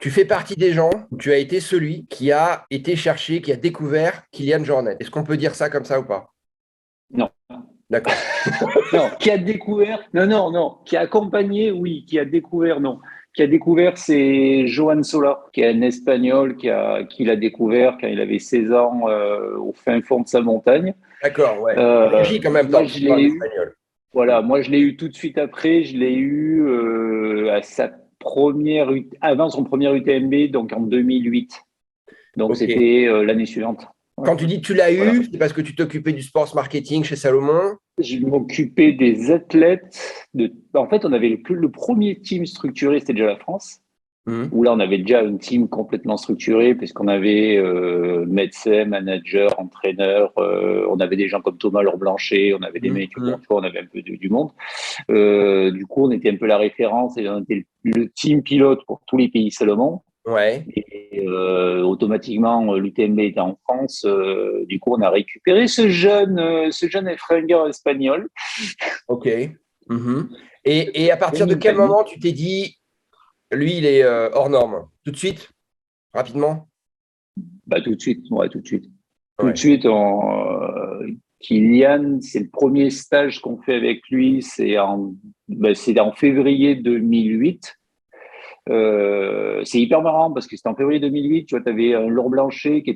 Tu fais partie des gens, tu as été celui qui a été cherché, qui a découvert Kylian Jornet. Est-ce qu'on peut dire ça comme ça ou pas? Non. D'accord. Non, qui a découvert, non, non, non, qui a accompagné, oui, qui a découvert, non. Qui a découvert, c'est Joan Sola, qui est un Espagnol qui l'a découvert quand il avait 16 ans au fin fond de sa montagne. D'accord, ouais. En Belgique en même Moi, temps, je c'est pas un l'ai eu, espagnol. voilà, moi, je l'ai eu tout de suite après. Je l'ai eu à sa avant son premier UTMB, donc en 2008. Donc, Ok. c'était l'année suivante. Ouais, Quand tu dis tu l'as voilà. eu, c'est parce que tu t'occupais du sports marketing chez Salomon. Je m'occupais des athlètes. En fait, on avait le premier team structuré, c'était déjà la France. Mhm. Où là, on avait déjà une team complètement structurée, puisqu'on avait médecin, manager, entraîneur, on avait des gens comme Thomas Laure Blanchet, on avait des Mhm. mecs, bon, Mhm. tu vois, on avait un peu du monde. Du coup, on était un peu la référence et on était le team pilote pour tous les pays Salomon. Ouais. Et automatiquement, l'UTMB était en France. Du coup, on a récupéré ce jeune effringeur espagnol, Ok. Mhm. Et à partir de Benny quel Benny. moment tu t'es dit, lui, il est hors norme? Tout de suite? Rapidement? Bah, tout de suite, ouais, tout de suite. Tout de Ouais. suite, Kylian, c'est le premier stage qu'on fait avec lui, c'est en février 2008. C'est hyper marrant parce que c'était en février 2008, tu vois, tu avais un Laure Blanchet qui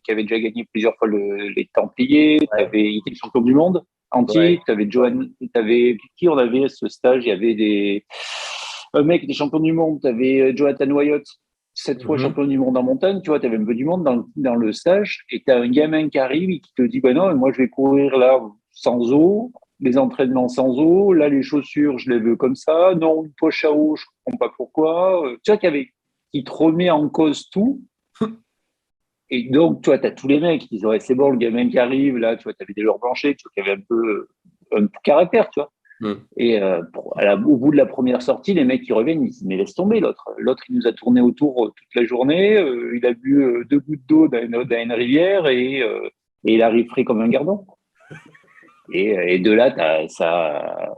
avait déjà gagné plusieurs fois les Templiers, Ouais. il était champion du monde en Ouais. titre, tu avais Johan, qui on avait à ce stage, il y avait un mec qui était champion du monde, tu avais Jonathan Wyatt, 7 fois Mhm. champion du monde en montagne, tu vois, tu avais un peu du monde dans le stage, et tu as un gamin qui arrive et qui te dit, ben non, moi je vais courir là sans eau, les entraînements sans eau, là les chaussures, je les veux comme ça, non, une poche à eau, je comprends pas pourquoi. Tu vois, qui te remet en cause tout. Et donc, tu vois, tu as tous les mecs qui disent, ouais, c'est bon, le gamin qui arrive, là, tu vois, tu avais des Laure Blanchet, tu vois, qui avait un peu caractère, tu vois. Mhm. Et au bout de la première sortie, les mecs qui reviennent, ils disent, mais laisse tomber l'autre. L'autre, il nous a tourné autour toute la journée, il a bu 2 gouttes d'eau dans une rivière et il arrive frais comme un gardon. Et de là,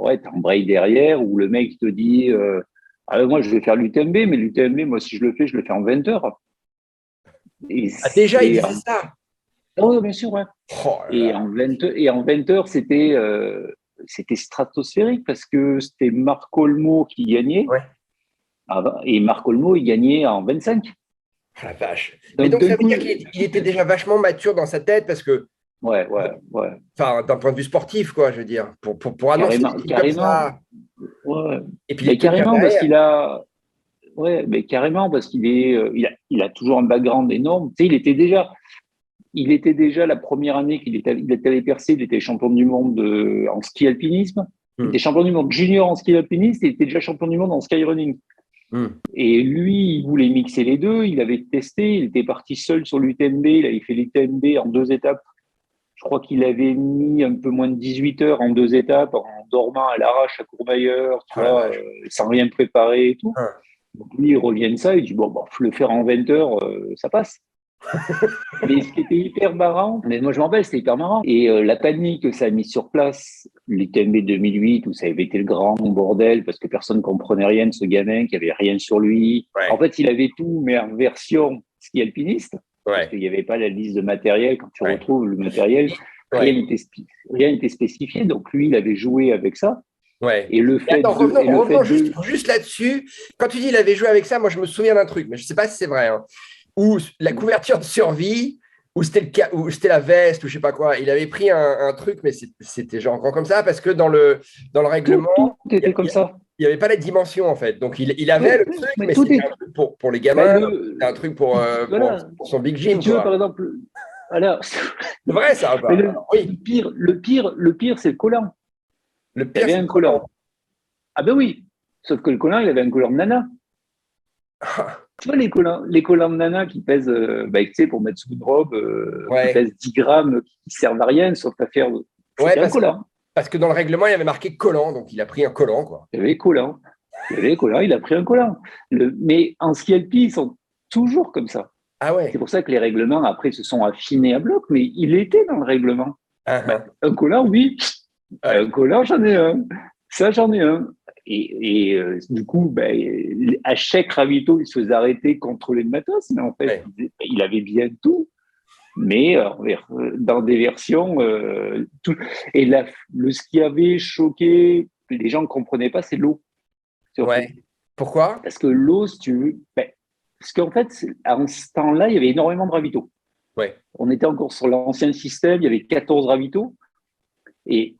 ouais, embrayes derrière où le mec te dit ah, moi, je vais faire l'UTMB, mais l'UTMB, moi, si je le fais en 20 heures. Et Ah, déjà, il c'est disait ça. Oh, oui, bien sûr, ouais. Oh là Et là. en 20 heures, c'était stratosphérique parce que c'était Marc Olmo qui gagnait. Ouais. Et Marc Olmo, il gagnait en 25. Oh la vache. Mais Donc, donc, d'un ça veut coup, dire qu'il était déjà vachement mature dans sa tête parce que, ouais, ouais, ouais. enfin, d'un point de vue sportif, quoi, je veux dire, pour annoncer des Carrément, trucs comme carrément. ça Ouais. et puis les Mais tenir carrément, parce derrière. qu'il a. Ouais, mais carrément, parce qu'il a toujours un background énorme. Tu sais, il était déjà la première année qu'il était allé percer, il était champion du monde en ski alpinisme. Il était Hmm. champion du monde junior en ski alpinisme et il était déjà champion du monde en skyrunning. Hmm. Et lui, il voulait mixer les deux. Il avait testé, il était parti seul sur l'UTMB. Il avait fait l'UTMB en 2 étapes. Je crois qu'il avait mis un peu moins de 18 heures en 2 étapes, en dormant à l'arrache à Courmayeur, tu Oh la vois, vache. sans rien préparer et tout. Hein. Donc lui, il revient de ça, il dit, bon, faut le faire en 20 heures, ça passe. Mais ce qui était hyper marrant, mais moi je m'en rappelle, c'était hyper marrant. Et la panique que ça a mis sur place, l'UTMB 2008, où ça avait été le grand bordel parce que personne ne comprenait rien de ce gamin qui avait rien sur lui. En Ouais. fait, il avait tout, mais en version ski alpiniste, parce Ouais. qu'il n'y avait pas la liste de matériel. Quand tu Ouais. retrouves le matériel, Et- rien ouais. n'était rien n'était spécifié. Donc lui, il avait joué avec ça. Ouais. Et le Et fait attends, de, et le fait revenons juste, de, juste là-dessus. Quand tu dis il avait joué avec ça, moi je me souviens d'un truc, mais je ne sais pas si c'est vrai, hein. Ou la couverture de survie, ou c'était ou c'était la veste, ou je sais pas quoi. Il avait pris un truc, mais c'était genre grand comme ça, parce que dans le tout, règlement, tout il était comme ça. n'y avait pas la dimension en fait. Donc il avait Oui, le oui, truc, mais mais tout c'était est, un truc pour les ben gamins, c'était un truc voilà. pour son big Si gym, tu veux, par quoi. exemple, alors, C'est vrai ça ou mais pas? le, Alors, oui, le pire, c'est le collant. le Il y pire, avait c'est le un collant. collant. Ah ben oui. Sauf que le collant, il avait un collant de nana. Tu vois, les collants de nana qui pèsent, tu sais, pour mettre sous une robe, qui Ouais. pèsent 10 grammes, qui servent à rien, sauf à faire. Ouais, C'était un collant. parce que dans le règlement, il y avait marqué collant, donc il a pris un collant, quoi. Il y avait les collants. Il y avait les collants, il a pris un collant. Mais en ski alpi, ils sont toujours comme ça. Ah C'est ouais. pour ça que les règlements, après, se sont affinés à bloc, mais il était dans le règlement. Ah, Ben, ah. un collant, oui. Un Ouais. collant, j'en ai un. Ça, j'en ai un. Du coup, à chaque ravito, il se faisait arrêter, contrôler le matos, mais en fait, il avait bien tout, mais dans des versions. Tout. Et là, ce qui avait choqué, les gens ne comprenaient pas, c'est l'eau. Surtout. Ouais. Pourquoi? Parce que l'eau, si tu veux, parce qu'en fait, à ce temps-là, il y avait énormément de ravitaux. Ouais. On était encore sur l'ancien système, il y avait 14 ravitaux, et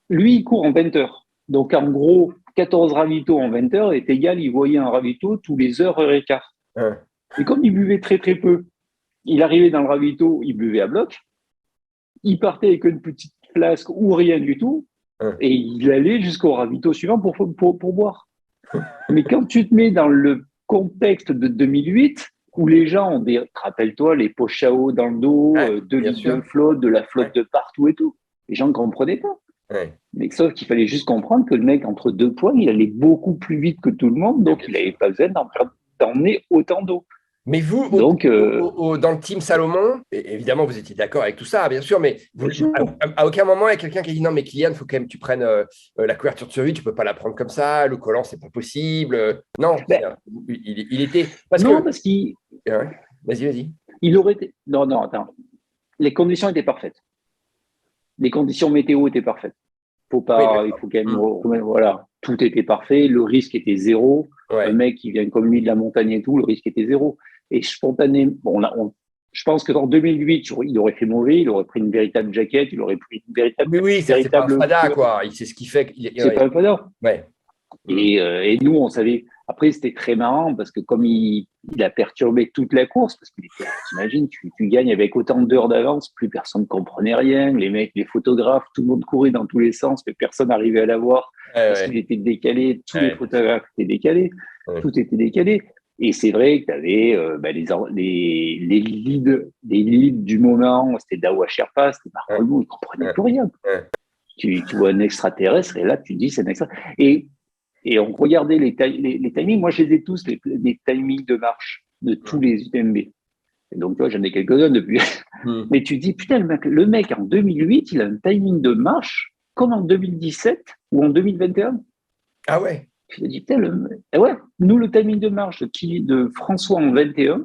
lui, il court en 20 heures. Donc, en gros, 14 ravitaux en 20 heures est égal, il voyait un ravito tous les heures et quart. Et comme il buvait très, très peu, il arrivait dans le ravito, il buvait à bloc, il partait avec une petite flasque ou rien du tout, et il allait jusqu'au ravito suivant pour boire. Mais quand tu te mets dans le contexte de 2008, où les gens ont rappelle-toi, les poches à eau dans le dos, 2 litres de flotte, de la flotte de partout et tout, les gens ne comprenaient pas. Mais sauf qu'il fallait juste comprendre que le mec, entre 2 points, il allait beaucoup plus vite que tout le monde, donc il n'avait pas besoin d'emmener autant d'eau. Mais vous, dans le team Salomon, évidemment, vous étiez d'accord avec tout ça, bien sûr, mais à aucun moment, il y a quelqu'un qui a dit non, mais Kylian, il faut quand même que tu prennes la couverture de survie, tu ne peux pas la prendre comme ça, le collant, c'est pas possible. Non, il était. Parce qu'il. Vas-y. Il aurait été. Non, attends. Les conditions étaient parfaites. Les conditions météo étaient parfaites. Il faut quand même. Voilà, tout était parfait, le risque était zéro. Le mec qui vient comme lui de la montagne et tout, le risque était zéro. Et spontanément, je pense que dans 2008, il aurait fait mauvais, il aurait pris une véritable jaquette, il aurait pris une véritable. Mais oui, c'est pas un fada, quoi. C'est ce qui fait. C'est pas un fada. Ouais. Et nous, on savait. Après, c'était très marrant parce que comme il a perturbé toute la course, parce qu'il était, t'imagines, tu gagnes avec autant d'heures d'avance, plus personne ne comprenait rien. Les mecs, les photographes, tout le monde courait dans tous les sens, mais personne n'arrivait à l'avoir parce qu'il était décalé. Tous les photographes étaient décalés. Tout était décalé. Et c'est vrai que tu avais les leads du moment, c'était Dawa Sherpa, c'était Marc Olmo, ils ne comprenaient plus rien. Tu vois un extraterrestre et là, tu dis c'est un extraterrestre. Et on regardait les timings. Moi, je les ai tous, les timings de marche de tous les UTMB. Et donc, tu vois, j'en ai quelques-uns depuis. Mais tu dis, putain, le mec, en 2008, il a un timing de marche comme en 2017 ou en 2021. Ah ouais. Je te dis, putain, nous, le timing de marche de François en 21,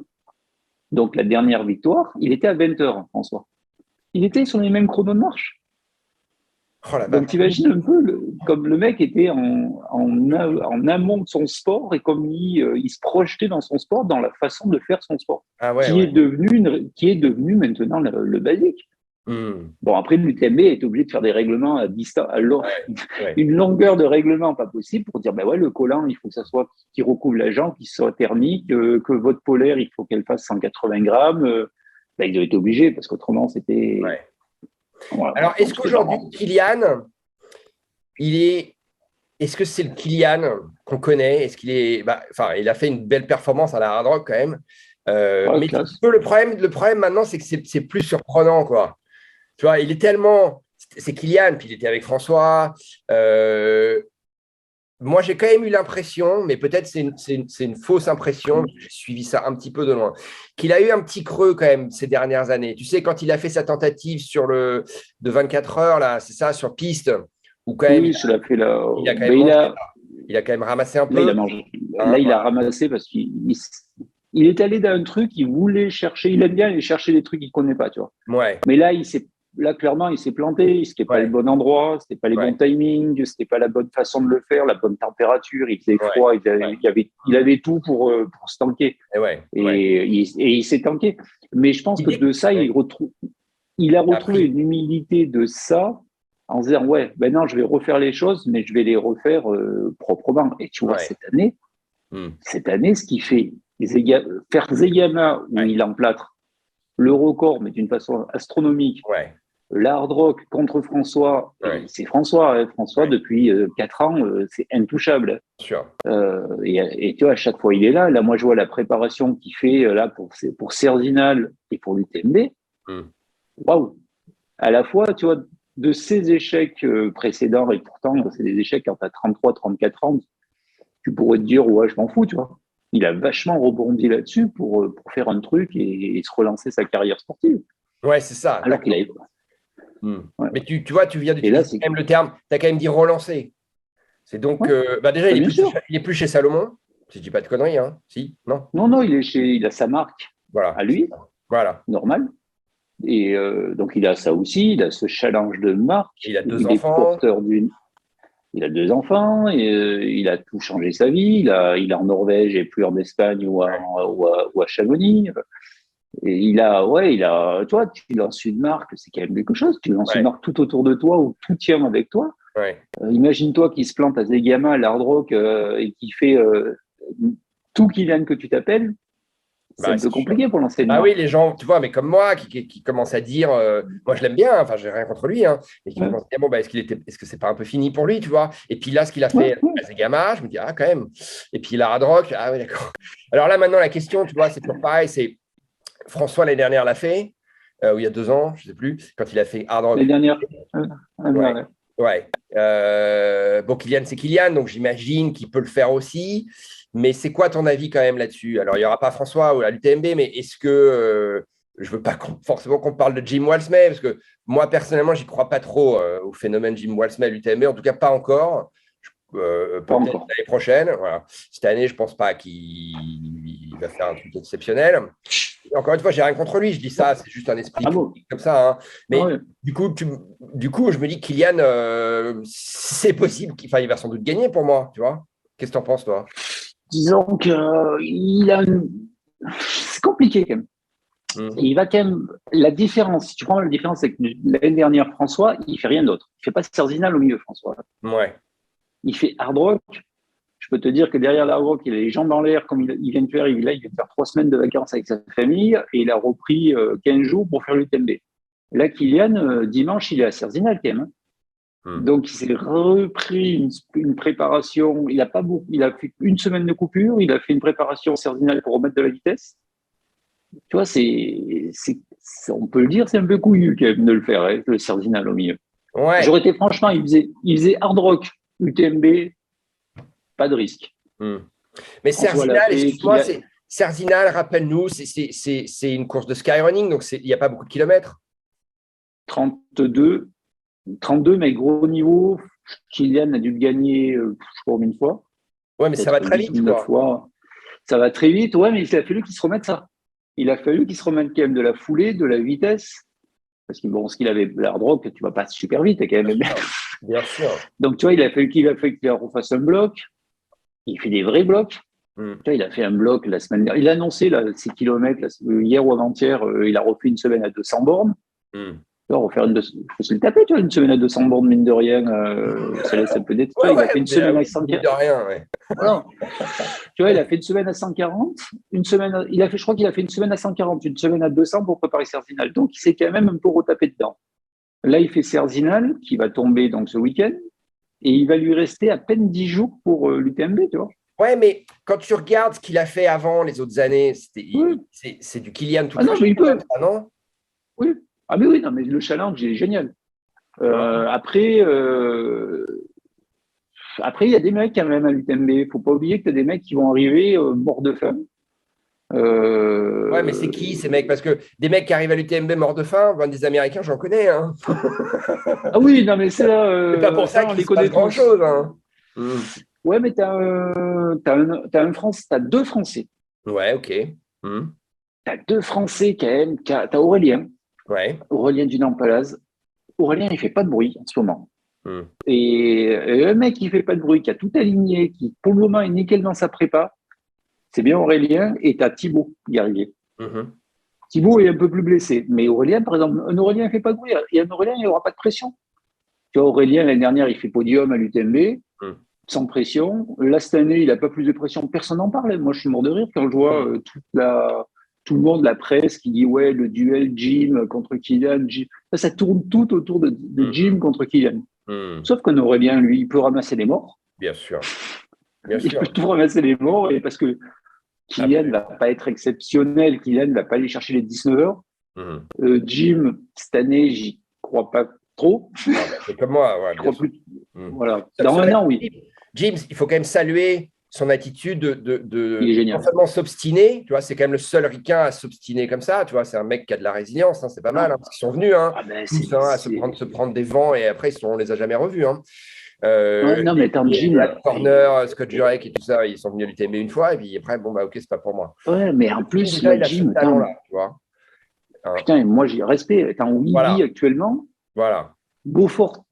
donc la dernière victoire, il était à 20 heures, François. Il était sur les mêmes chronos de marche. Donc, tu imagines un peu comme le mec était en amont de son sport et comme il se projetait dans son sport, dans la façon de faire son sport, qui est devenu maintenant le basique. Bon, après, l'UTMB est obligé de faire des règlements à distance, une longueur de règlement pas possible pour dire, le collant, il faut que ça soit qui recouvre la jambe, qui soit thermique, que votre polaire, il faut qu'elle fasse 180 grammes. Ils ont été obligés parce qu'autrement, c'était... Voilà. Alors, est-ce qu'aujourd'hui, Kylian, est-ce que c'est le Kylian qu'on connaît? Est-ce qu'il est, il a fait une belle performance à la Hard Rock quand même. Mais le problème maintenant, c'est que c'est plus surprenant, quoi. Tu vois, il est tellement, c'est Kylian, puis il était avec François. Moi, j'ai quand même eu l'impression, mais peut-être c'est une fausse impression, j'ai suivi ça un petit peu de loin, qu'il a eu un petit creux quand même ces dernières années. Tu sais, quand il a fait sa tentative de 24 heures, là, c'est ça, sur piste, où quand même, il a quand même ramassé un peu. Là, il a ramassé parce qu'il est allé dans un truc, il voulait chercher, il aime bien aller chercher des trucs qu'il ne connaît pas, tu vois. Ouais. Mais là, clairement, il s'est planté. Ce n'était pas le bon endroit, ce n'était pas les bons timings, ce n'était pas la bonne façon de le faire, la bonne température. Il faisait froid, il avait tout pour se tanker. Et il s'est tanké. Mais je pense que de ça, il a retrouvé une humilité de ça en se disant non, je vais refaire les choses, mais je vais les refaire proprement. Et tu vois, cette année, ce qu'il fait, faire Zegama où il emplâtre le record, mais d'une façon astronomique. L'Hard Rock contre François, c'est François. François, depuis 4 ans, c'est intouchable. Sure. Et tu vois, à chaque fois, il est là. Là, moi, je vois la préparation qu'il fait là pour Cerzinal et pour l'UTMB. Waouh! À la fois, tu vois, de ses échecs précédents, et pourtant, c'est des échecs quand tu as 33, 34 ans, tu pourrais te dire, je m'en fous, tu vois. Il a vachement rebondi là-dessus pour faire un truc et se relancer sa carrière sportive. Ouais, c'est ça. Alors qu'il avait... Mais tu vois, tu viens d'utiliser quand même le terme, tu as quand même dit relancer. C'est donc, Ouais, déjà, bah, bien sûr. il est plus chez Salomon, si je dis pas de conneries, hein. Si, non, Non, non, il a sa marque voilà, à lui, voilà. normal. Et donc, il a ça aussi, il a ce challenge de marque. Il a deux Il est enfants. porteur d'une. Il a 2 enfants, et, il a tout changé sa vie. Il est en Norvège et plus en Espagne Ouais, ou à Chamonix. Et toi, tu lances une marque, c'est quand même quelque chose. Tu lances une ouais, marque tout autour de toi où tout tient avec toi. ouais. Imagine-toi qui se plante à Zegama, à l'Hard Rock, et qui fait tout Kylian que tu t'appelles. C'est Bah, un peu c'est sûr. compliqué pour lancer une Ah oui, marque. les gens, tu vois, mais comme moi, qui commencent à dire, moi je l'aime bien, enfin, j'ai rien contre lui, hein, mais qui Ouais, commencent à dire, bon, bah, est-ce que c'est pas un peu fini pour lui, tu vois? Et puis là, ce qu'il a ouais, fait ouais. à Zegama, je me dis, ah, quand même. Et puis la Hard Rock, ah oui, d'accord. Alors là, maintenant, la question, tu vois, c'est toujours pareil, c'est François l'année dernière l'a fait, ou il y a 2 ans, je sais plus, quand il a fait Hard Les Rock. dernières. Ouais, Ouais. ouais. Bon, Kylian, c'est Kylian, donc j'imagine qu'il peut le faire aussi. Mais c'est quoi ton avis quand même là-dessus? Alors, il n'y aura pas François ou à l'UTMB, mais est-ce que je veux pas forcément qu'on parle de Jim Walsmay, parce que moi, personnellement, j'y crois pas trop au phénomène Jim Walsmay à l'UTMB, en tout cas pas encore. Pas Peut-être encore. l'année prochaine. Voilà. Cette année, je pense pas qu'il va faire un truc exceptionnel. Encore une fois, j'ai rien contre lui, je dis ça, c'est juste un esprit Ah bon? critique comme ça, hein. Ah Mais ouais. du coup, je me dis que Kylian, c'est possible il va sans doute gagner pour moi, tu vois. Qu'est-ce que tu en penses, toi? Disons que il a c'est compliqué quand même. Hmm. Il va quand même. La différence, si tu prends la différence, c'est que l'année dernière, François, il fait rien d'autre. Il fait pas Cerzinal au milieu, François. Ouais. Il fait hard rock. Je peux te dire que derrière l'hard rock, il a les jambes en l'air, comme il vient de faire. Il vient de faire 3 semaines de vacances avec sa famille et il a repris 15 jours pour faire l'UTMB. Là, Kylian, dimanche, il est à Cerzinal quand même, hein. Hmm. Donc, il s'est repris une préparation. Il a pas beaucoup. Il a fait une semaine de coupure. Il a fait une préparation Cerzinal pour remettre de la vitesse. Tu vois, on peut le dire, c'est un peu couillu quand même de le faire, hein, le Cardinal au milieu. Ouais. J'aurais été franchement, il faisait hard rock, UTMB, pas de risque. Hmm. Mais François l'a Cerzinal, fait, excuse-moi, Cerzinal, rappelle-nous, c'est une course de skyrunning, donc il n'y a pas beaucoup de kilomètres. 32, 32, mais gros niveau. Kylian a dû le gagner, je crois, une fois, Ouais, mais ça va peut-être très 8 ou vite, 9 quoi. fois. Ça va très vite, ouais, mais il a fallu qu'il se remette ça. Il a fallu qu'il se remette quand même de la foulée, de la vitesse. Parce que bon, ce qu'il avait, l'hard rock, tu vas pas super vite, quand Bien même. sûr. Bien sûr. Donc, tu vois, il a fallu qu'il refasse un bloc. Il fait des vrais blocs. Hmm. Tu vois, il a fait un bloc la semaine dernière. Il a annoncé là, 6 km hier ou avant-hier. Il a refait une semaine à 200 bornes. Hmm. Tu vois, refaire il faut se le taper, tu vois, une semaine à 200 bornes, mine de rien. Ça laisse un peu d'être. Tu Ouais, vois, il a ouais, fait une déjà, semaine à oui, mine 140. de rien, ouais. Voilà. Tu vois, il a fait une semaine à 140. Je crois qu'il a fait une semaine à 140, une semaine à 200 pour préparer Cerzinal. Donc, il s'est quand même un peu retapé dedans. Là, il fait Cerzinal, qui va tomber donc ce week-end. Et il va lui rester à peine 10 jours pour l'UTMB, tu vois. Ouais, mais quand tu regardes ce qu'il a fait avant les autres années, Oui. c'est du Kylian tout Ah non, craché, mais il quand même, peut. ça, non? Oui. Ah mais oui, non, mais le challenge, il est génial. Tu vois? Après, il y a des mecs quand même à l'UTMB. Il ne faut pas oublier que tu as des mecs qui vont arriver morts de faim. Ouais, mais c'est Euh, qui ces mecs? Parce que des mecs qui arrivent à l'UTMB morts de faim, ben, des Américains, j'en connais, hein. Ah oui, non, mais c'est là, C'est pas pour ça ça, on qu'il les se passe connaît tous. grand-chose, hein. Hmm. Ouais, mais t'as deux Français. Ouais, ok. Hmm. T'as deux Français quand même. T'as Aurélien, Ouais. Aurélien Dunant-Palaz. Aurélien, il fait pas de bruit en ce moment. Hmm. Et un mec qui fait pas de bruit, qui a tout aligné, qui pour le moment est nickel dans sa prépa, c'est bien Aurélien. Et t'as Thibaut qui est arrivé. Mhm. Thibaut est un peu plus blessé. Mais Aurélien, par exemple, un Aurélien ne fait pas de bruit. Et un Aurélien, il n'y aura pas de pression. Tu vois, Aurélien, l'année dernière, il fait podium à l'UTMB, Hmm. sans pression. Là, cette année, il n'a pas plus de pression. Personne n'en parle. Moi, je suis mort de rire quand je vois Hmm. tout le monde, la presse, qui dit ouais, le duel Jim contre Kylian. Ça tourne tout autour de Jim Mhm. contre Kylian. Hmm. Sauf qu'un Aurélien, lui, il peut ramasser les morts. Bien sûr. Bien Il peut sûr. tout ramasser les morts. Et parce que Kylian ne Absolument. va pas être exceptionnel. Kylian ne va pas aller chercher les 19 heures. Mhm. Jim, cette année, j'y crois pas trop. Ah, bah, c'est comme moi, ouais, Je bien crois sûr. plus. Hmm. Voilà. Dans un an, oui. James, il faut quand même saluer son attitude Il est non génial. seulement s'obstiner, tu vois, c'est quand même le seul ricain à s'obstiner comme ça, tu vois, c'est un mec qui a de la résilience, hein, c'est pas mal, Non. hein, parce qu'ils sont venus, hein, Ah ben, tous, hein, à se prendre des vents et après, on les a jamais revus, hein. Ouais, non, mais attends, Jim, Brad Corner, Scott Jurek et tout ça, ils sont venus à l'UTMB une fois, et puis après, bon, bah, ok, c'est pas pour moi. ouais, mais en Jim, plus, déjà, moi, il a ce Jim, attends, talent-là, tu vois. Hein. putain, moi, j'ai respect. Attends, Wiggy, Voilà, actuellement, voilà.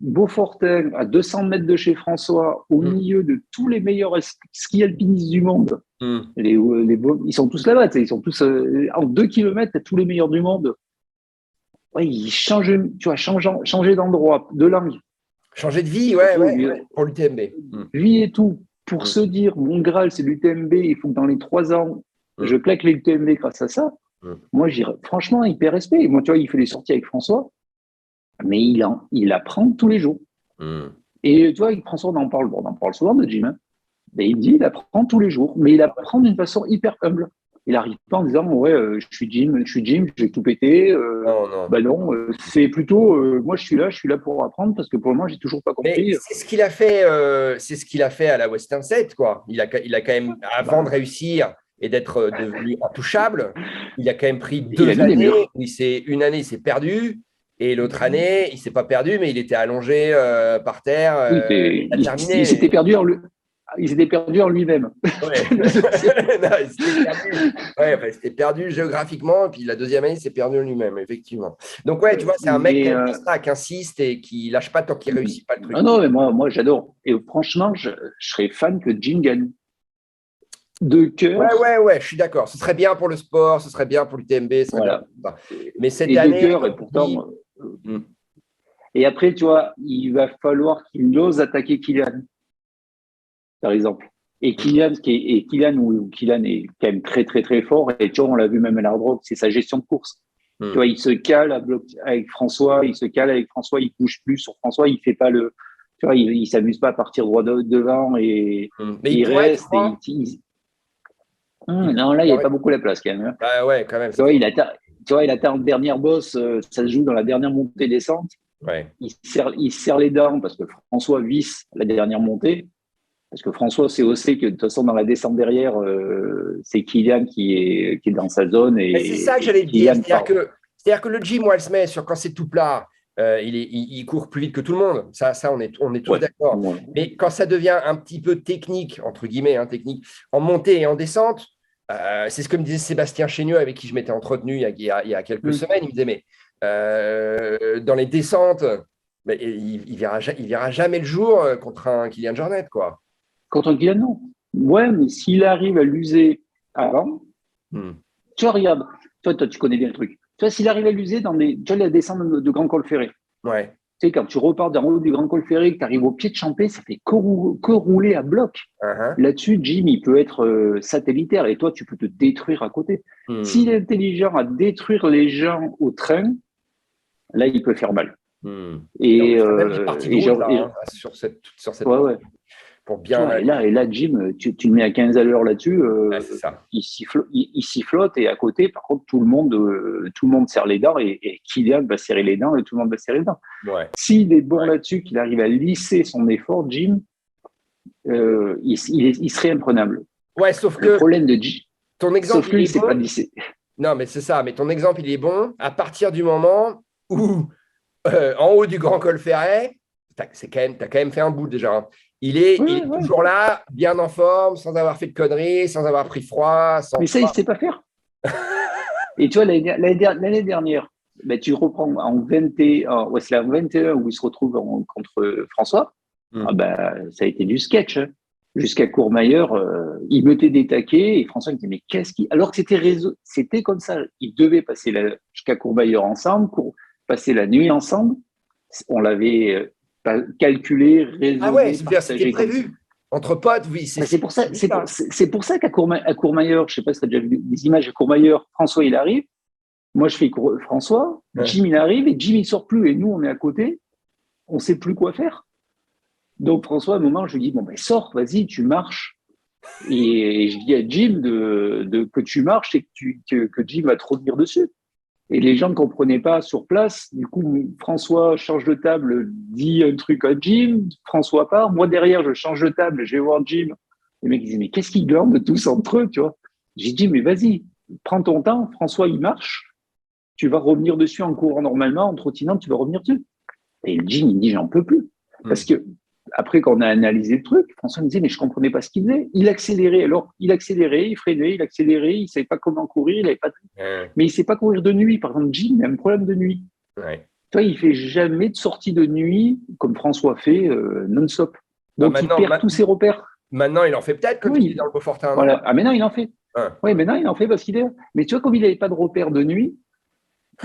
Beaufortin, à 200 mètres de chez François, au Mm, milieu de tous les meilleurs ski alpinistes du monde. mm, Ils sont tous là-bas, tu sais, ils sont tous en 2 kilomètres, t'as tous les meilleurs du monde. Ouais, ils changent, tu vois, changer d'endroit, de langue, Changer de vie, tu ouais, vois, ouais, ouais, pour l'UTMB. Mm, vie et tout, pour mm, se dire, mon Graal, c'est l'UTMB, il faut que dans les 3 ans, je mm, claque les UTMB grâce à ça. mm, Moi, j'irais, franchement, hyper respect. Moi, tu vois, il fait des sorties avec François, mais il apprend tous les jours. mm. Et tu vois, avec François, on en parle souvent de Jim, hein. Et il dit, il apprend tous les jours, mais il apprend d'une façon hyper humble. Il n'arrive pas en disant, ouais, je suis Jim, j'ai tout pété. Non, non. Ben non, c'est plutôt, moi, je suis là pour apprendre parce que pour le moment, j'ai toujours pas Mais compris. c'est ce qu'il a fait à la Western State, quoi. Il a quand même, avant de Bah, réussir et d'être devenu intouchable, il a quand même pris il a deux mis des années murs. où une année, il s'est perdu, et l'autre année, il s'est pas perdu, mais il était allongé par terre, Oui, il a il s'était terminé. perdu il s'était perdu en lui-même. Ouais. Non, il s'était perdu. Ouais, enfin, il s'était perdu géographiquement, et puis la deuxième année, il s'est perdu en lui-même, effectivement. Donc, ouais, tu vois, c'est un mec qui Mais aime bien ça, qui insiste et qui lâche pas tant qu'il réussit pas le truc. ah non, mais moi j'adore. Et franchement, je serais fan que Jim gagne de Ouais, cœur. ouais, ouais, je suis d'accord. Ce serait bien pour le sport, ce serait bien pour l'UTMB, ce serait bien Voilà. pour tout ça. Mais cette Et de année, cœur, et comme tu dis, pourtant. hmm, Et après, tu vois, il va falloir qu'il ose attaquer Kylian, par exemple. Kylian est quand même très, très, très fort. Et tu vois, on l'a vu même à l'Hard Rock, c'est sa gestion de course. Tu hmm, vois, il se cale avec François, il bouge plus sur François, il fait pas le. Tu vois, il s'amuse pas à partir droit devant et hmm. Mais il il pourrait, tu reste et crois, il Non, là, il n'y avait pourrait. pas beaucoup la place quand même, hein. Bah ouais, quand même, Tu ça vois, fait. il atteint en dernière bosse, ça se joue dans la dernière montée-descente. Ouais. Il serre les dents parce que François visse la dernière montée. Parce que François sait aussi que de toute façon, dans la descente derrière, c'est Kylian qui est dans sa zone Mais c'est ça que et j'allais te dire. Kylian part. C'est-à-dire que le Jim Walsmith, sur quand c'est tout plat, il court plus vite que tout le monde. Ça on est tous Ouais. d'accord. Ouais. Mais quand ça devient un petit peu technique, entre guillemets, hein, technique, en montée et en descente, c'est ce que me disait Sébastien Chénieux, avec qui je m'étais entretenu il y a quelques Mm. semaines. Il me disait, mais dans les descentes, mais il verra jamais le jour contre un Kylian Jornet, quoi. Contre Kylian, non. Ouais, mais s'il arrive à l'user avant, Hmm. tu vois, regarde, toi, tu connais bien le truc. Tu vois, s'il arrive à l'user tu vois, la descente de Grand Col Ferré. Ouais. Tu sais, quand tu repars d'en haut du Grand Col Ferré, que tu arrives au pied de Champé, ça fait que rouler à bloc. Uh-huh. Là-dessus, Jim, il peut être satellitaire et toi, tu peux te détruire à côté. S'il Hmm. est intelligent à détruire les gens au train, là, il peut faire mal. Hmm. Et on Et, est sur même les parties de route, là, hein, sur cette ouais, montée, ouais. pour Tu bien. vois, et là, Jim, tu le mets à 15 à l'heure là-dessus, Ouais, c'est ça. il sifflote et à côté, par contre, tout le monde serre les dents et Kylian va serrer les dents et tout le monde va serrer les dents. Ouais. S'il est bon Ouais. là-dessus, qu'il arrive à lisser son effort, Jim, il serait imprenable. Ouais, sauf Le que problème de Jim, ton sauf exemple, que il lui, est c'est pas bon. lissé. Non, mais c'est ça. Mais ton exemple, il est bon à partir du moment où, en haut du Grand Col Ferret, t'as quand même fait un bout déjà. Hein. Ouais, Il est ouais. toujours là, bien en forme, sans avoir fait de conneries, sans avoir pris froid, sans, Mais tu ça, il ne vois. sait pas faire. Et tu vois, l'année dernière, ben, tu reprends en 21, ouais, c'est la 21 où il se retrouve contre François. Ah Hmm. ben, ça a été du sketch, hein. Jusqu'à Courmayeur, il mettait des taquets et François me disait, mais qu'est-ce qui. Alors que c'était comme ça. Ils devaient passer jusqu'à Courmayeur ensemble, passer la nuit ensemble. On l'avait calculé, Ah ouais, raisonné, c'était partagé comme ça. prévu. Entre potes, oui, Ben, c'est pour ça, c'est ça. c'est pour ça à Courmayeur, je sais pas si tu as déjà vu des images à Courmayeur, François il arrive, moi je fais François, Ouais. Jim il arrive et Jim il sort plus et nous on est à côté, on sait plus quoi faire. Donc François à un moment je lui dis bon ben sors, vas-y tu marches et je dis à Jim que tu marches et que Jim va te revenir dessus. Et les gens ne comprenaient pas sur place. Du coup, François change de table, dit un truc à Jim, François part. Moi, derrière, je change de table, je vais voir Jim. Les mecs disaient, mais qu'est-ce qu'ils glandent tous entre eux, tu vois? J'ai dit, mais vas-y, prends ton temps. François, il marche. Tu vas revenir dessus en courant normalement, en trottinant, tu vas revenir dessus. Et le Jim, il dit, j'en peux plus. Parce Hmm. que après, quand on a analysé le truc, François me disait, mais je comprenais pas ce qu'il faisait. Il accélérait. Alors, il accélérait, il freinait, il accélérait, il savait pas comment courir, il avait pas de... Ouais. Mais il sait pas courir de nuit. Par exemple, Jim, il a un problème de nuit. Ouais. Tu vois, il fait jamais de sortie de nuit comme François fait non-stop. Bah, Donc, il perd tous ses repères. maintenant, il en fait peut-être quand il est Oui, dans le Beaufortin, non? voilà. Ah, maintenant, il en fait. Ouais. Oui, maintenant, il en fait parce qu'il est. Mais tu vois, comme il n'avait pas de repères de nuit,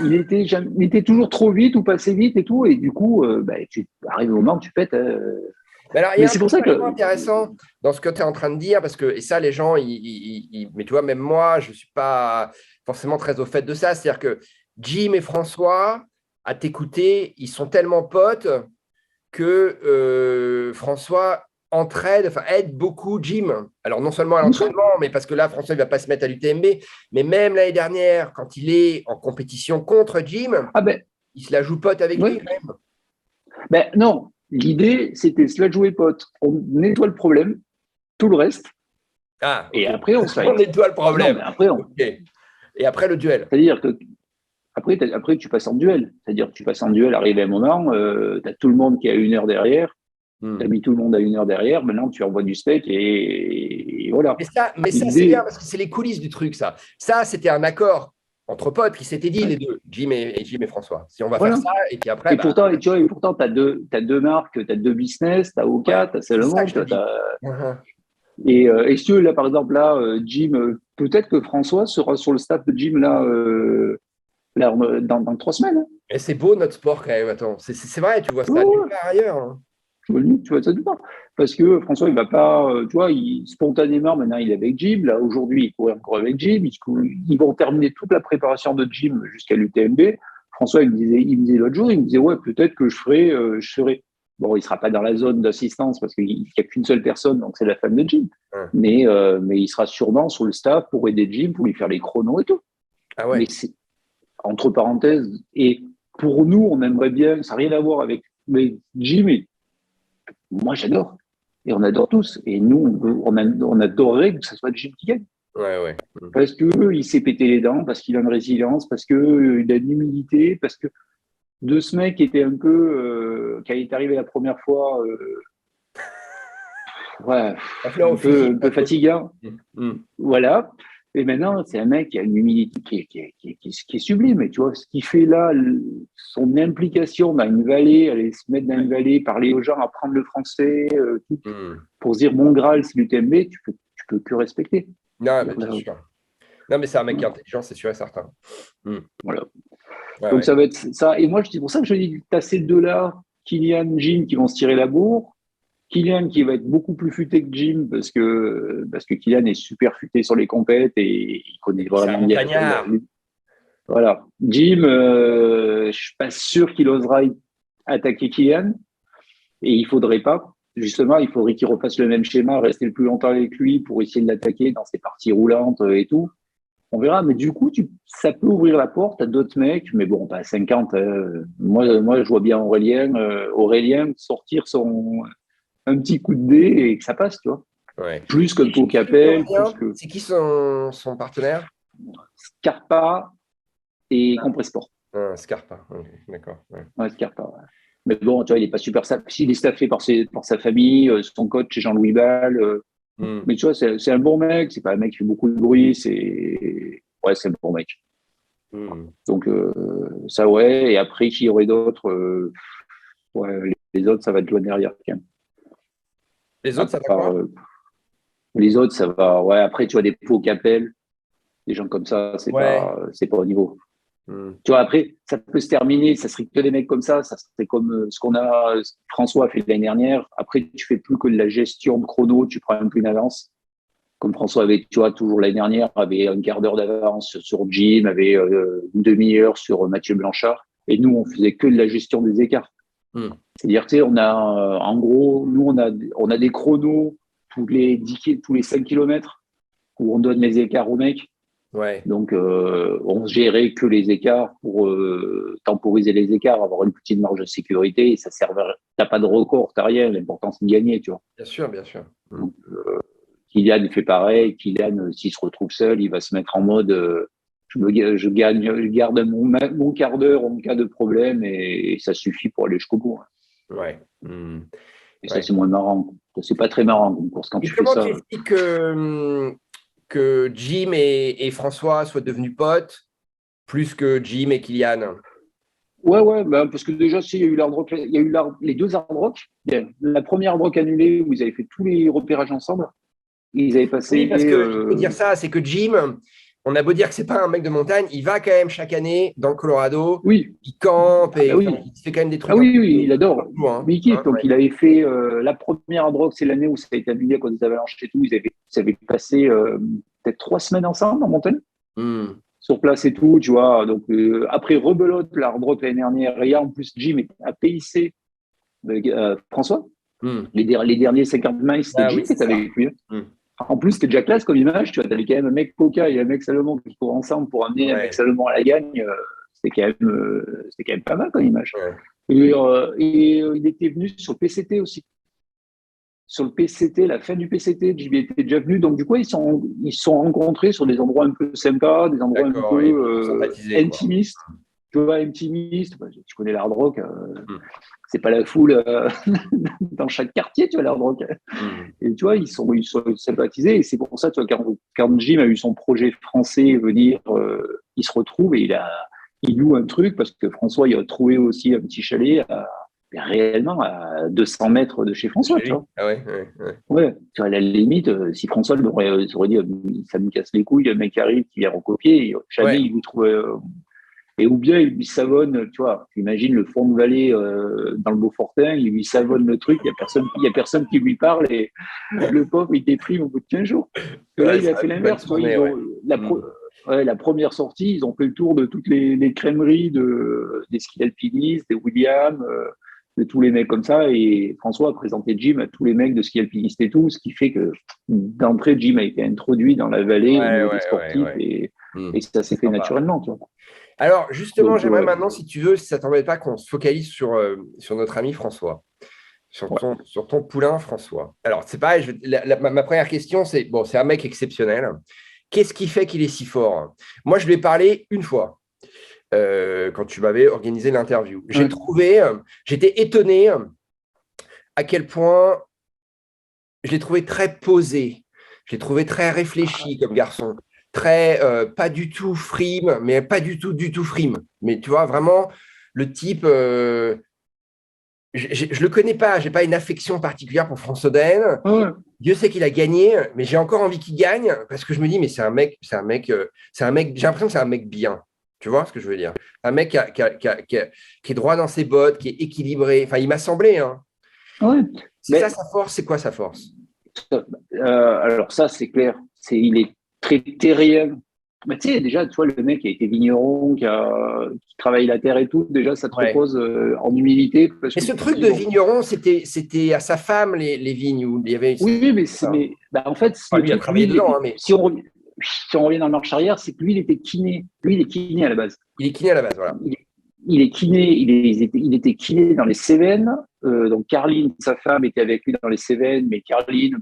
il était toujours trop vite ou pas assez vite et tout. Et du coup, tu arrives au moment où tu pètes. Mais alors, il y Mais a un c'est pour truc ça vachement que. intéressant dans ce que tu es en train de dire, parce que, et ça, les gens, mais tu vois, même moi, je ne suis pas forcément très au fait de ça. C'est-à-dire que Jim et François, à t'écouter, ils sont tellement potes que François entraide, enfin aide beaucoup Jim. Alors non seulement à Bien sûr. l'entraînement, mais parce que là, François ne va pas se mettre à l'UTMB, mais même l'année dernière, quand il est en compétition contre Jim, Ah ben, il se la joue pote avec lui oui. quand même. Ben non. L'idée, c'était se la jouer pote. On nettoie le problème, tout le reste, Ah, et ok. après, on se On fight. nettoie le Non, mais problème. après, Ok. Et après le duel. c'est-à-dire que après, tu passes en duel. C'est-à-dire que tu passes en duel, arrivé à un moment, tu as tout le monde qui a 1 heure derrière, tu as mis tout le monde à 1 heure derrière, maintenant tu envoies du steak et voilà. Mais ça c'est bien L'idée, parce que c'est les coulisses du truc, ça. Ça, c'était un accord entre potes qui s'étaient dit, les deux, Jim et François. Si on va faire voilà. ça, et puis après, bah, Tu vois, et pourtant, t'as deux marques, tu as deux business, tu as ouais, Oka, tu as c'est ça que Salomon, je te dis. Mhm. et si tu veux, là, par exemple, là, Jim, peut-être que François sera sur le staff de Jim, là, dans 3 semaines. Hein. Et c'est beau notre sport quand même. Attends, c'est vrai, tu vois Ouais, ça nulle ouais. part ailleurs, hein. Tu vois ça du pas. Parce que François, il va pas, tu vois, spontanément, maintenant, il est avec Jim. Là, aujourd'hui, il courait encore avec Jim. Ils vont terminer toute la préparation de Jim jusqu'à l'UTMB. François, il me disait l'autre jour, il me disait, ouais, peut-être que je ferai. Bon, il sera pas dans la zone d'assistance parce qu'il n'y a qu'une seule personne, donc c'est la femme de Jim. Ouais. Mais il sera sûrement sur le staff pour aider Jim, pour lui faire les chronos et tout. Ah Mais ouais. c'est, entre parenthèses, et pour nous, on aimerait bien, ça n'a rien à voir avec, mais Jim, moi, j'adore. Et on adore tous. Et nous, on adorerait que ce soit Jim qui gagne. Ouais, ouais. Parce qu'il s'est pété les dents, parce qu'il a une résilience, parce qu'il a une humilité, parce que de ce mec qui était un peu, quand il est arrivé la première fois, ouais, La fleur au un fusil. peu fatigant. Mm. Voilà. Et maintenant, c'est un mec qui a une humilité qui est sublime. Et tu vois, ce qu'il fait là, son implication dans une vallée, aller se mettre dans une vallée, parler aux gens, apprendre le français, tout, Mm. pour se dire mon Graal, c'est l'UTMB, tu peux que respecter. Non, mais bien sûr. Non, mais c'est un mec qui est intelligent, c'est sûr et certain. Mm. Voilà. Ouais, Donc ouais. ça va être ça. Et moi, c'est pour ça que je dis, tu as ces deux-là, Kylian, Jim, qui vont se tirer la bourre. Kylian qui va être beaucoup plus futé que Jim parce que Kylian est super futé sur les compètes et il connaît Et puis c'est un vraiment bien. montagnard. Voilà. Jim, je suis pas sûr qu'il osera attaquer Kylian et il faudrait pas. Justement, il faudrait qu'il refasse le même schéma, rester le plus longtemps avec lui pour essayer de l'attaquer dans ses parties roulantes et tout. On verra, mais du coup, ça peut ouvrir la porte à d'autres mecs, mais bon, pas à 50. Moi, je vois bien Aurélien sortir un petit coup de dé et que ça passe, tu vois. Ouais. Plus que C'est Pau qui, Capel, plus Aurélien? que C'est qui son partenaire? Scarpa et Compressport. Ah, Scarpa. Ok, d'accord. Ouais. Ouais, Scarpa, ouais. Mais bon, tu vois, il est pas super il est staffé par sa famille, son coach, c'est Jean-Louis Ball. Mm. Mais tu vois, c'est un bon mec, c'est pas un mec qui fait beaucoup de bruit, c'est un bon mec. Mm. Donc, ça, ouais. Et après, qui y aurait d'autres ouais, les autres, ça va être loin derrière. Quand même. Les À autres, ça va part, quoi? les autres, ça va. Ouais, après, tu vois, des Pau Capel, des gens comme ça, Ouais. c'est pas au niveau. Mm. Tu vois, après, ça peut se terminer, ça serait que des mecs comme ça serait comme ce qu'on a, François a fait l'année dernière. Après, tu fais plus que de la gestion de chrono, tu prends plus d'avance. Comme François avait, tu vois, toujours l'année dernière, avait un quart d'heure d'avance sur Jim, avait une demi-heure sur Mathieu Blanchard. Et nous, on faisait que de la gestion des écarts. Mm. C'est-à-dire, tu sais, en gros, nous, on a des chronos tous les 5 kilomètres où on donne les écarts aux mecs. Ouais. Donc, on gérait que les écarts pour temporiser les écarts, avoir une petite marge de sécurité. Et ça servait. T'as pas de record, t'as rien. L'important c'est de gagner, tu vois. Bien sûr, bien sûr. Mm. Donc, Kylian fait pareil. Kylian, s'il se retrouve seul, il va se mettre en mode je garde mon quart d'heure en cas de problème et ça suffit pour aller jusqu'au bout. Hein. Ouais. Mm. Et ça, c'est moins marrant. C'est pas très marrant comme course quand Et tu fais comment ça. tu expliques que Jim et François soient devenus potes plus que Jim et Kylian? Ouais, bah, parce que déjà, il y a eu les deux hard rock. Il y a la première hard rock annulée où ils avaient fait tous les repérages ensemble. Ils avaient Oui, passé. parce que il faut dire ça, c'est que Jim, on a beau dire que c'est pas un mec de montagne, il va quand même chaque année dans le Colorado, Oui, il campe ah bah et enfin, oui. il fait quand même des Ah trucs un oui, peu oui, il adore. loin. Mais il kiffe. Donc, il avait fait la première hard rock, c'est l'année où ça a été annulé quand ils avalanches et tout. Ils avaient passé peut-être 3 semaines ensemble en montagne, Hmm. sur place et tout, tu vois. Donc, après rebelote, la hard rock l'année dernière, et en plus, Jim a PIC François. Hmm. Les derniers 50 miles, c'était Ah Jim oui, qui c'est était ça. avec lui. Hmm. En plus, c'était déjà classe comme image. Tu vois, t'avais quand même un mec Coca et un mec Salomon qui courent ensemble pour amener un mec Ouais, Salomon à la gagne. C'était quand même pas mal comme image. ouais. Et il était venu sur le PCT aussi. Sur le PCT, la fin du PCT, Jim était déjà venu. Donc, du coup, ils se sont rencontrés sur des endroits un peu sympas, des endroits un D'accord, et puis pour peu sympathiser, quoi. intimistes. Tu vois, intimiste, tu connais l'hard rock, Hmm. c'est pas la foule dans chaque quartier, tu vois, l'hard rock. Hmm. Et tu vois, ils sont sympathisés. Et c'est pour ça, tu vois, quand Jim a eu son projet français venir, il se retrouve et il loue un truc parce que François, il a trouvé aussi un petit chalet réellement à 200 mètres de chez François, Chez tu lui. vois. Ah ouais, ouais, ouais. Ouais, tu vois, à la limite, si François aurait dit, ça me casse les couilles, le mec arrive qui vient recopier, jamais Ouais. il lui trouvait. Et ou bien il lui savonne, tu vois, imagine le fond de vallée dans le Beaufortin, il lui savonne le truc, il y a personne qui lui parle et le pauvre il déprime au bout de 15 jours. Que là Ouais, il a ça a fait pu mal l'inverse, tu vois, tourner, ouais. Hmm. la première sortie, ils ont fait le tour de toutes les crèmeries des ski alpinistes, des Williams, de tous les mecs comme ça. Et François a présenté Jim à tous les mecs de ski alpinistes et tout, ce qui fait que d'entrée Jim a été introduit dans la vallée au Ouais, niveau des ouais, ouais, sportifs ouais. Hmm. et ça s'est C'est fait sympa. naturellement, tu vois. Alors, justement, Donc, j'aimerais maintenant, si tu veux, si ça ne t'embête pas, qu'on se focalise sur notre ami François, ouais. sur ton poulain François. Alors, c'est pareil, ma première question, c'est, bon, c'est un mec exceptionnel. Qu'est-ce qui fait qu'il est si fort? Moi, je lui ai parlé une fois, quand tu m'avais organisé l'interview. Ouais. J'étais étonné à quel point je l'ai trouvé très posé, je l'ai trouvé très réfléchi comme garçon, très pas du tout frime, mais pas du tout frime. Mais tu vois, vraiment, le type, je le connais pas, j'ai pas une affection particulière pour François Oden. Ouais. Dieu sait qu'il a gagné, mais j'ai encore envie qu'il gagne parce que je me dis, mais c'est un mec, j'ai l'impression que c'est un mec bien. Tu vois ce que je veux dire? Un mec qui est droit dans ses bottes, qui est équilibré. Enfin, il m'a semblé, hein. Ouais. C'est ça Mais, sa force, c'est quoi sa force? alors ça, c'est clair. Il est très terrien. Mais tu sais, déjà, tu vois, le mec qui a été vigneron, qui travaille la terre et tout, déjà, ça te Ouais. repose en humilité parce Et que ce tu te truc dis, de bon, vigneron, c'était à sa femme, les vignes, où il y avait. oui, Ça. mais bah, en fait, Enfin, le lui a truc, travaillé dedans, hein, mais si on revient dans le marche arrière, c'est que lui, il était kiné. Lui, il est kiné à la base. il est kiné à la base, voilà. Il est kiné, il était kiné dans les Cévennes. Donc, Carline, sa femme, était avec lui dans les Cévennes, mais Carline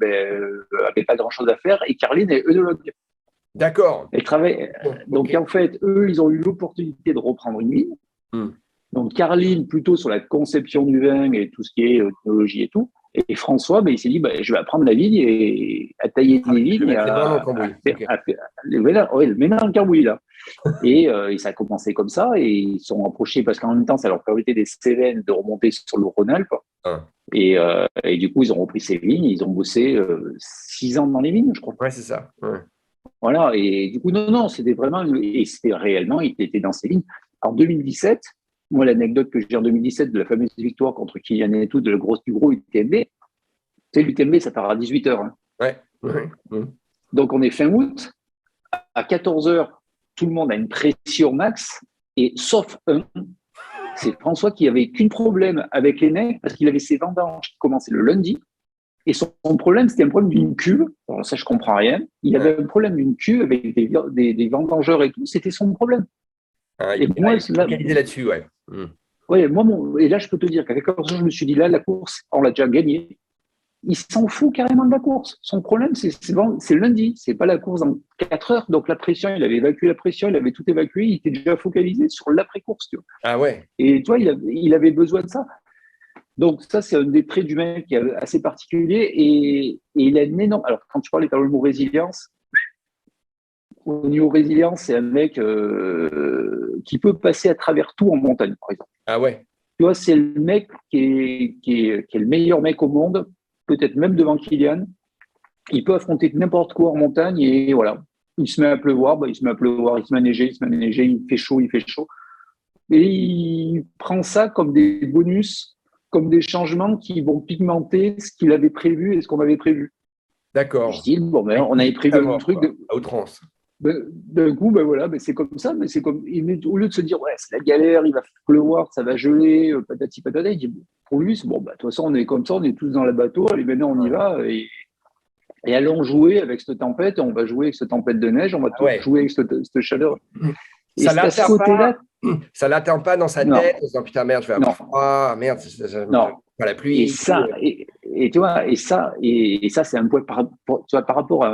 avait pas grand-chose à faire. Et Carline est œnologue. D'accord. Elle travaille. Bon, Donc, ok. en fait, eux, ils ont eu l'opportunité de reprendre une vigne. Hmm. Donc, Carline, plutôt sur la conception du vin et tout ce qui est œnologie et tout. Et François, il s'est dit, je vais apprendre la vigne et à tailler Ah, des je vais vignes et mettre les mains dans le cambouis. Ok. le ménage dans le cambouis, là. Et ça a commencé comme ça, et ils sont approchés parce qu'en même temps, ça leur permettait des Cévennes de remonter sur le Rhône-Alpes. Ah. Et du coup, ils ont repris ces vignes, ils ont bossé 6 ans dans les vignes, je crois. Ouais, c'est ça. Ouais. Voilà, et du coup, non, c'était vraiment, et c'était réellement, il était dans ces vignes. En 2017, moi, l'anecdote que j'ai en 2017 de la fameuse victoire contre Kylian et tout, du gros UTMB, tu sais, l'UTMB, ça part à 18h. Hein. Ouais. Ouais. Hmm. Donc, on est fin août, à 14h, tout le monde a une pression max, et sauf un, c'est François qui avait qu'un problème avec les nez parce qu'il avait ses vendanges qui commençaient le lundi. Et son problème, c'était un problème d'une cuve. Alors ça, je comprends rien. Il Ouais. avait un problème d'une cuve avec des vendangeurs et tout. C'était son problème. Ah, Et il moi, est là, focalisé là-dessus, ouais. Hmm. ouais, et là, je peux te dire qu'à 14 ans, je me suis dit, là, la course, on l'a déjà gagnée. Il s'en fout carrément de la course. Son problème, c'est lundi. C'est pas la course dans 4 heures. Donc, la pression, il avait évacué la pression, il avait tout évacué. Il était déjà focalisé sur l'après-course. Tu vois. Ah ouais. Et tu vois, il avait besoin de ça. Donc, ça, c'est un des traits du mec qui est assez particulier et il a une énorme. Alors, quand tu parlais dans le mot résilience, au niveau résilience, c'est un mec qui peut passer à travers tout en montagne, par exemple. Ah ouais. Tu vois, c'est le mec qui est le meilleur mec au monde, peut-être même devant Kylian. Il peut affronter n'importe quoi en montagne et voilà. Il se met à pleuvoir, il se met à pleuvoir, il se met à neiger, il se met à neiger, il fait chaud, il fait chaud. Et il prend ça comme des bonus, comme des changements qui vont pigmenter ce qu'il avait prévu et ce qu'on avait prévu. Je D'accord. dis, bon, ben, on avait prévu À un mort, truc. quoi, à outrance. D'un coup, ben voilà, ben c'est comme ça, mais c'est comme, au lieu de se dire, ouais, c'est la galère, il va pleuvoir, ça va geler, patati patata, il dit, pour lui, c'est bon, ben, de toute façon, on est comme ça, on est tous dans le bateau, allez, maintenant on y va, et allons jouer avec cette tempête, on va jouer avec cette tempête de neige, on va Ah ouais. jouer avec cette chaleur. Et Ça c'est à ce l'atteint pas. côté-là, Ça l'atteint pas dans sa non, tête en se disant putain merde, je vais avoir non, froid, merde, non. pas la Et pluie. ça, et tu vois, et ça, c'est un point tu vois, par rapport à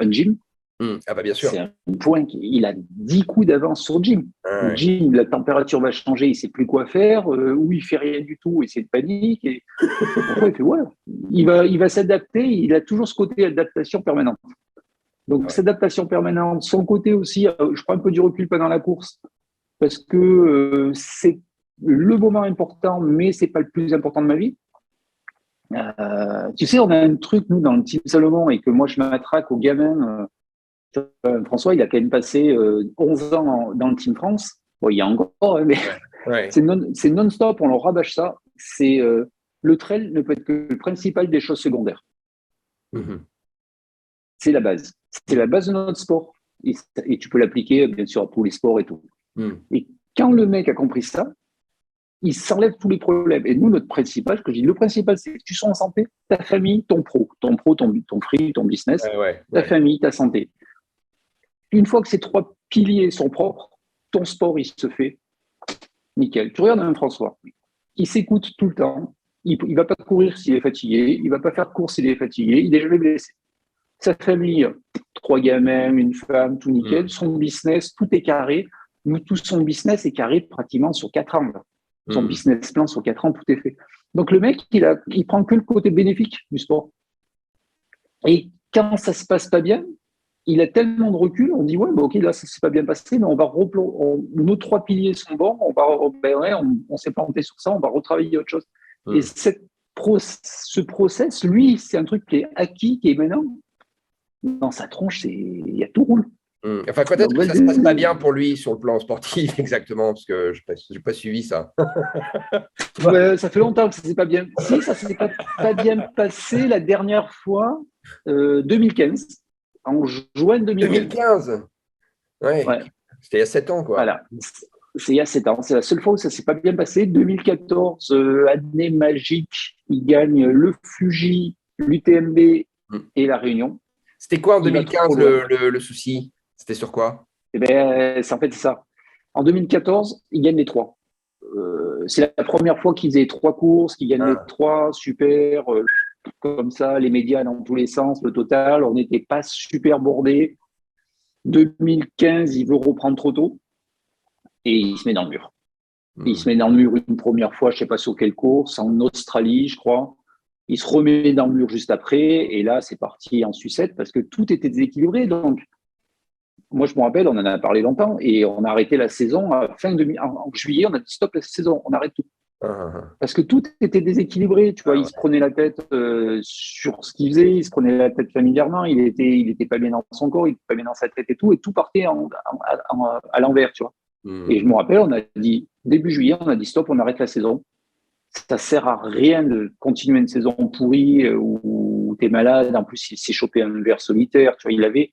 un Jim, Ah bah bien c'est sûr. un point qu'il a 10 coups d'avance sur Jim. Ah ouais. Jim, la température va changer, il ne sait plus quoi faire, ou il fait rien du tout et c'est de panique. Et enfin, il fait ouais, il va s'adapter, il a toujours ce côté adaptation permanente. Ah Donc, ouais. cette adaptation permanente, son côté aussi, je prends un peu du recul pendant la course, parce que c'est le moment important, mais c'est pas le plus important de ma vie. Tu sais, on a un truc, nous, dans le Team Salomon, et que moi, je m'attraque aux gamins. François, il a quand même passé 11 ans dans le Team France. Bon, il y a encore, hein, mais Ouais. Ouais. c'est non-stop, on leur rabâche ça. C'est le trail ne peut être que le principal des choses secondaires. Mhm. C'est la base. C'est la base de notre sport. Et tu peux l'appliquer, bien sûr, à tous les sports et tout. Mhm. Et quand le mec a compris ça, il s'enlève tous les problèmes. Et nous, notre principal, ce que je dis, le principal, c'est que tu sois en santé, ta famille, ton pro, ton free, ton business, Ouais, ouais, ta ouais. famille, ta santé. Une fois que ces trois piliers sont propres, ton sport, il se fait nickel. Tu regardes un François, il s'écoute tout le temps, il ne va pas courir s'il est fatigué, il ne va pas faire de course s'il est fatigué, il n'est jamais blessé. Sa famille, trois gamins, une femme, tout nickel. Mhm. Son business, tout est carré. Nous, tout son business est carré pratiquement sur 4 ans. Là. Son Mhm. business plan sur 4 ans, tout est fait. Donc le mec, il prend que le côté bénéfique du sport. Et quand ça se passe pas bien, il a tellement de recul, on dit ouais, bah, ok, là ça s'est pas bien passé, mais on va nos trois piliers sont bons, on s'est planté sur ça, on va retravailler autre chose. Et Mhm. ce process, lui, c'est un truc qui est acquis, qui est maintenant dans sa tronche, il y a tout roule. Enfin, quand est-ce Donc, que ça se passe pas bien pour lui sur le plan sportif, exactement, parce que je n'ai pas suivi ça. Tu vois. ouais, ça fait longtemps que ça s'est pas bien. Si ça s'est pas bien passé la dernière fois, 2015, en juin 2015. 2015. Ouais, Ouais, c'était il y a 7 ans, quoi. voilà. C'est il y a 7 ans. C'est la seule fois où ça s'est pas bien passé. 2014, année magique. Il gagne le Fuji, l'UTMB Mm. et la Réunion. C'était quoi en Il va 2015 trop loin. le souci? C'était sur quoi? Et ben, c'est en fait ça. En 2014, il gagne les trois. C'est la première fois qu'il faisait trois courses, qu'il gagne les Ah. trois, super, comme ça, les médias dans tous les sens, le total, on n'était pas super bordé. 2015, il veut reprendre trop tôt et il se met dans le mur. Il se met dans le mur une première fois, je ne sais pas sur quelle course, en Australie, je crois. Il se remet dans le mur juste après, et là, c'est parti en sucette parce que tout était déséquilibré. Donc, moi, je me rappelle, on en a parlé longtemps, et on a arrêté la saison en juillet, on a dit stop la saison, on arrête tout. Ah, ah, ah. Parce que tout était déséquilibré, tu vois, Ah il ouais. se prenait la tête sur ce qu'il faisait, il se prenait la tête familièrement, il était pas bien dans son corps, il était pas bien dans sa tête et tout, et tout partait à l'envers, tu vois. Et je Hmm. me rappelle, on a dit, début juillet, on a dit stop, on arrête la saison. Ça sert à rien de continuer une saison pourrie où tu es malade. En plus, il s'est chopé un verre solitaire, tu vois, il avait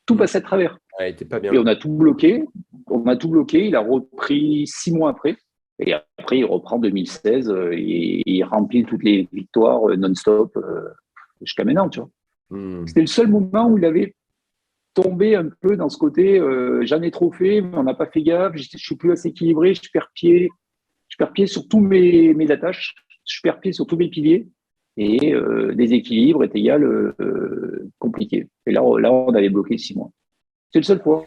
tout Hmm. passé à travers. Ouais, il était pas Et bien. on a tout bloqué. On a tout bloqué. Il a repris 6 mois après. Et après, il reprend 2016 et il remplit toutes les victoires non-stop jusqu'à maintenant, tu vois. Hmm. C'était le seul moment où il avait tombé un peu dans ce côté j'en ai trop fait, mais on n'a pas fait gaffe, je suis plus assez équilibré, je perds pied sur tous mes attaches, je perds pied sur tous mes piliers, et déséquilibre est égal compliqué. Et là, on avait bloqué 6 mois. C'est le seul point.